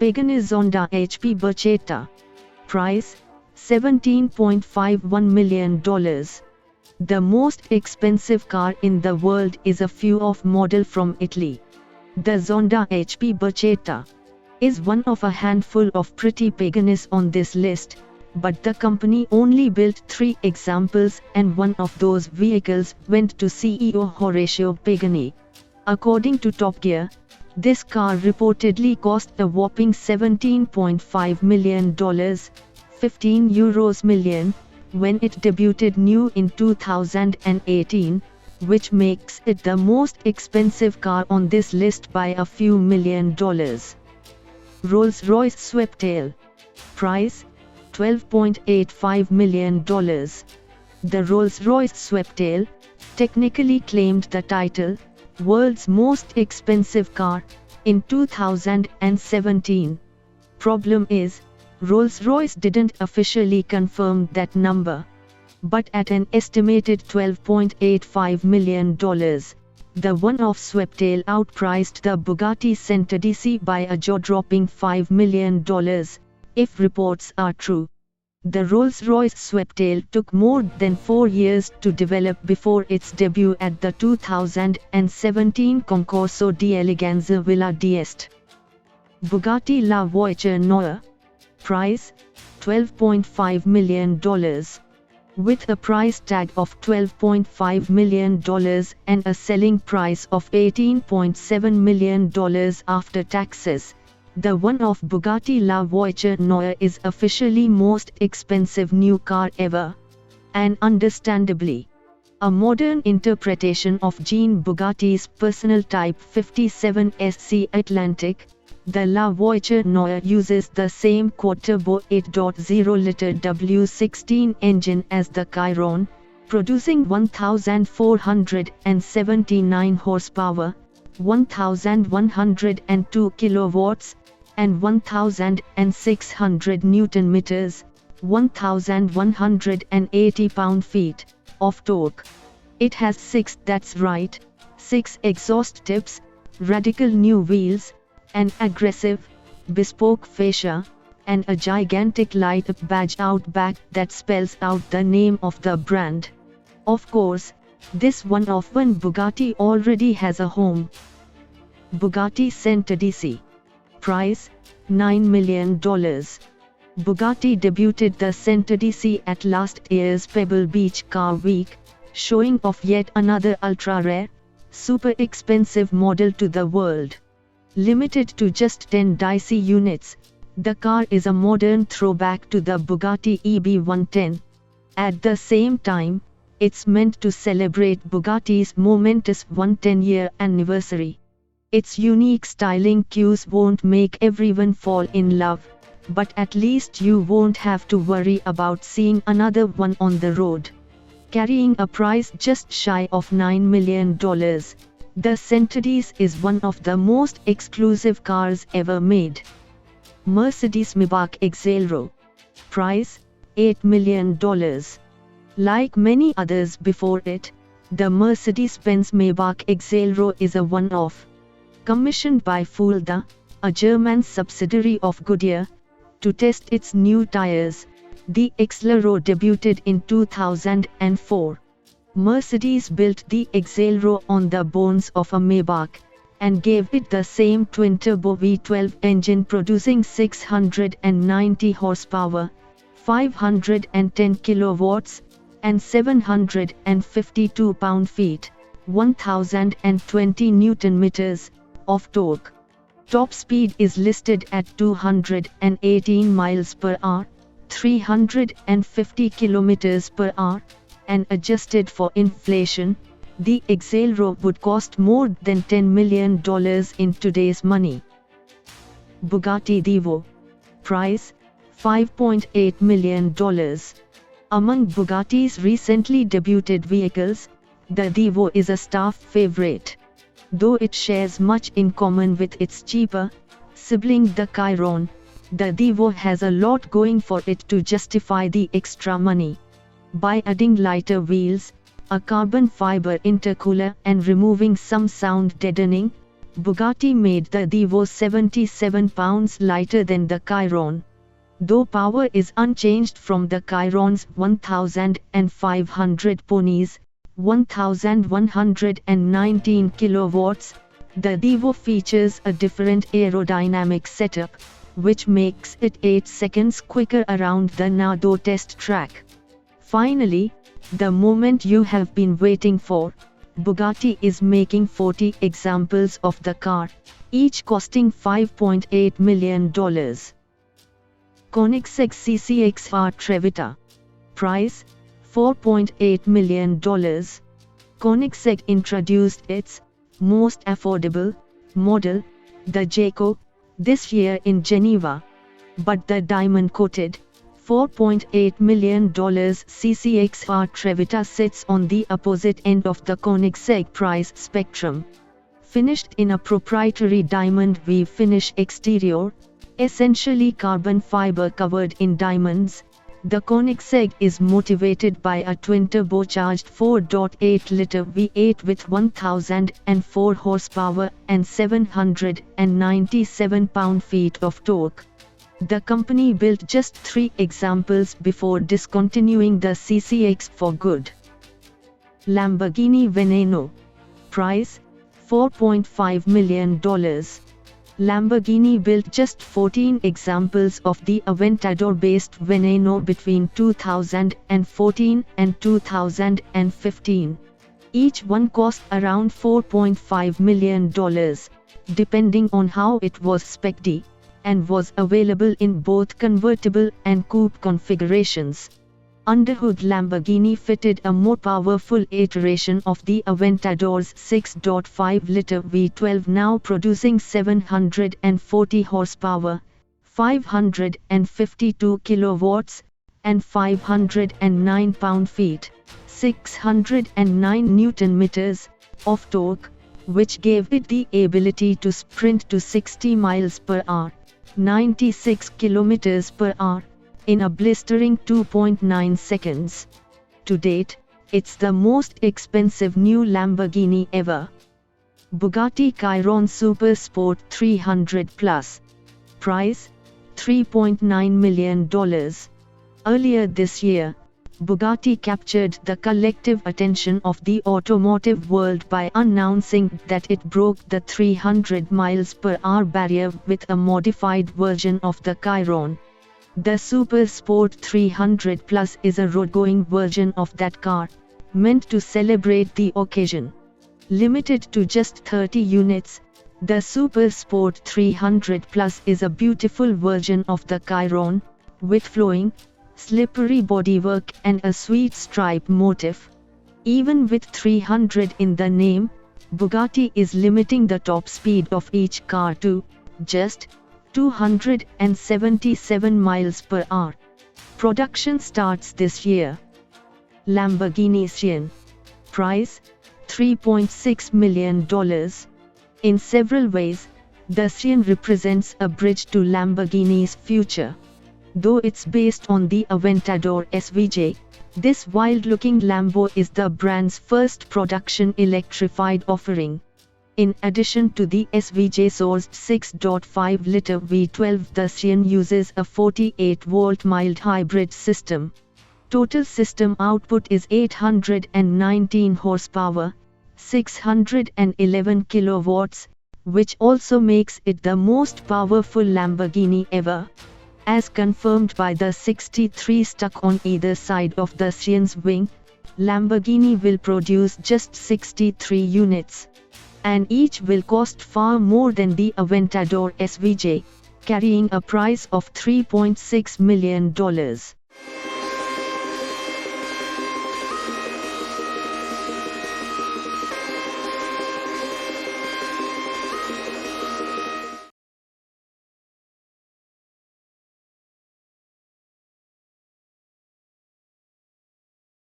Pagani Zonda HP Barchetta. Price $17.51 million. The most expensive car in the world is a few-off model from Italy. The Zonda HP Barchetta is one of a handful of pretty Paganis on this list, but the company only built 3 examples and one of those vehicles went to CEO Horacio Pagani. According to Top Gear, this car reportedly cost a whopping $17.5 million, €15 million, when it debuted new in 2018, which makes it the most expensive car on this list by a few $1 million. Rolls-Royce Sweptail. Price $12.85 million. The Rolls-Royce Sweptail technically claimed the title, World's Most Expensive Car, in 2017. Problem is, Rolls-Royce didn't officially confirm that number. But at an estimated $12.85 million, the one-off Sweptail outpriced the Bugatti Centodieci by a jaw-dropping $5 million, if reports are true. The Rolls-Royce Sweptail took more than 4 years to develop before its debut at the 2017 Concorso di Eleganza Villa d'Este. Bugatti La Voiture Neue. Price $12.5 million. With a price tag of $12.5 million and a selling price of $18.7 million after taxes, the one-off Bugatti La Voiture Neue is officially most expensive new car ever. And understandably, a modern interpretation of Jean Bugatti's personal Type 57 SC Atlantic, the La Voiture Neue uses the same quad-turbo 8.0-liter W16 engine as the Chiron, producing 1,479 horsepower, 1,102 kilowatts, and 1,600 Newton-meters, 1,180 pound-feet, of torque. It has 6 exhaust tips, radical new wheels, an aggressive, bespoke fascia, and a gigantic light-up badge out back that spells out the name of the brand. Of course, this one-off Bugatti already has a home. Bugatti Centodieci. Price $9 million. Bugatti debuted the Centodieci at last year's Pebble Beach Car Week, showing off yet another ultra-rare, super expensive model to the world. Limited to just 10 DC units, the car is a modern throwback to the Bugatti EB110. At the same time, it's meant to celebrate Bugatti's momentous 110-year anniversary. Its unique styling cues won't make everyone fall in love, but at least you won't have to worry about seeing another one on the road. Carrying a price just shy of $9 million, the Centodieci is one of the most exclusive cars ever made. Mercedes-Maybach Exelro. Price $8 million. Like many others before it, the Mercedes-Benz Maybach Exelro is a one-off. Commissioned by Fulda, a German subsidiary of Goodyear, to test its new tires, the Exelro debuted in 2004. Mercedes built the Exelro on the bones of a Maybach, and gave it the same twin-turbo V12 engine producing 690 horsepower, 510 kilowatts, and 752 pound-feet, 1020 Newton-meters, of torque. Top speed is listed at 218 miles per hour, 350 kilometers per hour, and adjusted for inflation, the Exelro would cost more than $10 million in today's money. Bugatti Divo. Price $5.8 million. Among Bugatti's recently debuted vehicles, the Divo is a staff favorite. Though it shares much in common with its cheaper sibling the Chiron, the Divo has a lot going for it to justify the extra money. By adding lighter wheels, a carbon fiber intercooler and removing some sound deadening, Bugatti made the 𝐕𝐢 77 pounds lighter than the Chiron. Though power is unchanged from the Chiron's 1,500 ponies, 1,119 kilowatts, the 𝐕𝐢 features a different aerodynamic setup, which makes it 8 seconds quicker around the Nardo test track. Finally, the moment you have been waiting for, Bugatti is making 40 examples of the car, each costing $5.8 million. Koenigsegg CCXR Trevita. Price: $4.8 million. Koenigsegg introduced its most affordable model, the 𝐲𝐶𝐻, this year in Geneva. But the diamond-coated, $4.8 million CCXR Trevita sits on the opposite end of the Koenigsegg price spectrum. Finished in a proprietary diamond weave finish exterior, essentially carbon fiber covered in diamonds, the Koenigsegg is motivated by a twin-turbocharged 4.8-liter V8 with 1,004 horsepower and 797 pound-feet of torque. The company built just 3 examples before discontinuing the CCX for good. Lamborghini Veneno. Price: $4.5 million. Lamborghini built just 14 examples of the Aventador-based Veneno between 2014 and 2015. Each one cost around $4.5 million, depending on how it was spec'd, and was available in both convertible and coupe configurations. Underhood Lamborghini fitted a more powerful iteration of the Aventador's 6.5-liter V12, now producing 740 horsepower, 552 kilowatts, and 509 pound-feet, 609 Newton-meters, of torque, which gave it the ability to sprint to 60 miles per hour, 96 kilometers per hour, in a blistering 2.9 seconds. To date, it's the most expensive new Lamborghini ever. Bugatti Chiron Super Sport 300 Plus. Price: $3.9 million. Earlier this year, Bugatti captured the collective attention of the automotive world by announcing that it broke the 300 miles per hour barrier with a modified version of the Chiron. The Super Sport 300 Plus is a road-going version of that car, meant to celebrate the occasion. Limited to just 30 units, the Super Sport 300 Plus is a beautiful version of the Chiron, with flowing, slippery bodywork and a sweet stripe motif. Even with 300 in the name, Bugatti is limiting the top speed of each car to just 277 miles per hour. Production starts this year. Lamborghini Sian. Price: $3.6 million. In several ways, the Sian represents a bridge to Lamborghini's future. Though it's based on the Aventador SVJ, this wild-looking Lambo is the brand's first production electrified offering. In addition to the SVJ-sourced 6.5-liter V12, the Sian uses a 48-volt mild hybrid system. Total system output is 819 horsepower, 611 kilowatts, which also makes it the most powerful Lamborghini ever. As confirmed by the 63 stuck on either side of the Sian's wing, Lamborghini will produce just 63 units. And each will cost far more than the Aventador SVJ, carrying a price of $3.6 million.